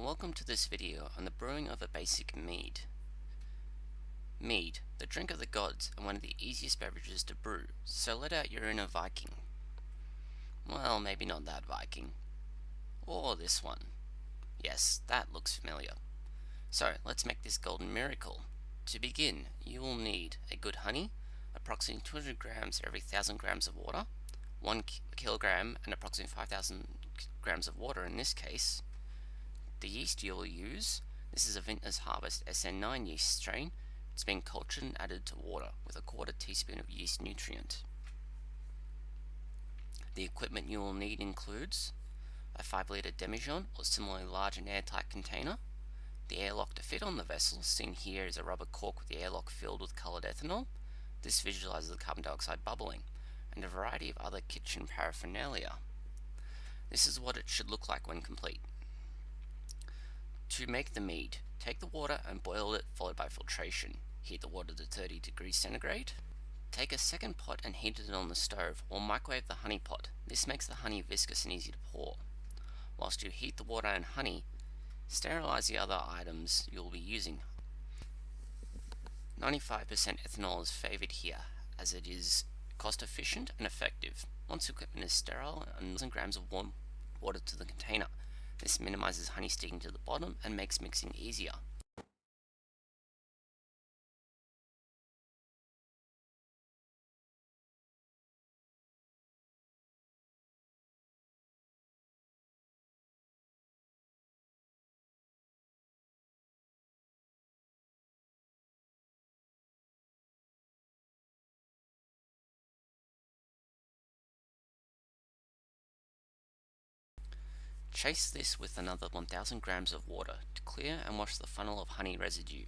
and welcome to this video on the brewing of a basic mead. Mead, the drink of the gods and one of the easiest beverages to brew, so let out your inner Viking. Well, maybe not that Viking. Or this one. Yes, that looks familiar. So let's make this golden miracle. To begin, you will need a good honey, approximately 200 grams every 1000 grams of water, 1 kilogram and approximately 5000 grams of water in this case. The yeast you will use, this is a Vintner's Harvest SN9 yeast strain. It's been cultured and added to water with a quarter teaspoon of yeast nutrient. The equipment you will need includes a 5-litre demijohn or similarly large and airtight container, the airlock to fit on the vessel, seen here is a rubber cork with the airlock filled with coloured ethanol. This visualizes the carbon dioxide bubbling, and a variety of other kitchen paraphernalia. This is what it should look like when complete. To make the mead, take the water and boil it, followed by filtration. Heat the water to 30 degrees centigrade. Take a second pot and heat it on the stove, or microwave the honey pot. This makes the honey viscous and easy to pour. Whilst you heat the water and honey, sterilize the other items you will be using. 95% ethanol is favoured here, as it is cost efficient and effective. Once the equipment is sterile, 1,000 grams of warm water to the container. This minimizes honey sticking to the bottom and makes mixing easier. Chase this with another 1000 grams of water to clear and wash the funnel of honey residue.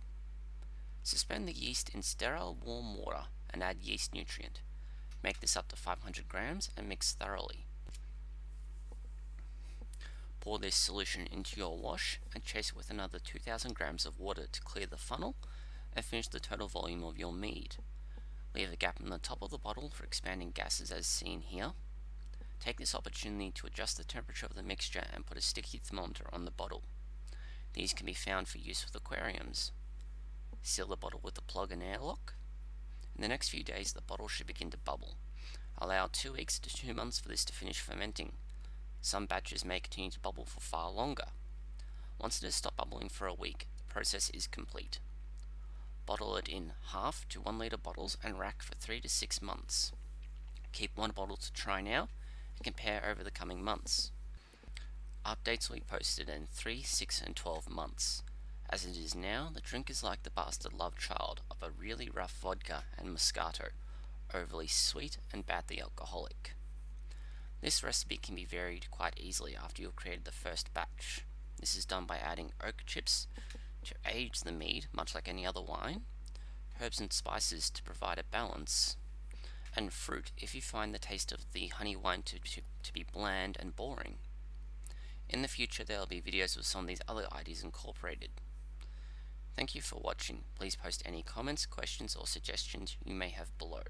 Suspend the yeast in sterile warm water and add yeast nutrient. Make this up to 500 grams and mix thoroughly. Pour this solution into your wash and chase it with another 2000 grams of water to clear the funnel and finish the total volume of your mead. Leave a gap in the top of the bottle for expanding gases as seen here. Take this opportunity to adjust the temperature of the mixture and put a sticky thermometer on the bottle. These can be found for use with aquariums. Seal the bottle with a plug and airlock. In the next few days, the bottle should begin to bubble. Allow 2 weeks to 2 months for this to finish fermenting. Some batches may continue to bubble for far longer. Once it has stopped bubbling for a week, the process is complete. Bottle it in half to 1 litre bottles and rack for 3 to 6 months. Keep 1 bottle to try now and compare over the coming months. Updates will be posted in 3, 6 and 12 months. As it is now, the drink is like the bastard love child of a really rough vodka and Moscato, overly sweet and badly alcoholic. This recipe can be varied quite easily after you've created the first batch. This is done by adding oak chips to age the mead, much like any other wine, herbs and spices to provide a balance, and fruit if you find the taste of the honey wine to be bland and boring. In the future there will be videos with some of these other ideas incorporated. Thank you for watching. Please post any comments, questions or suggestions you may have below.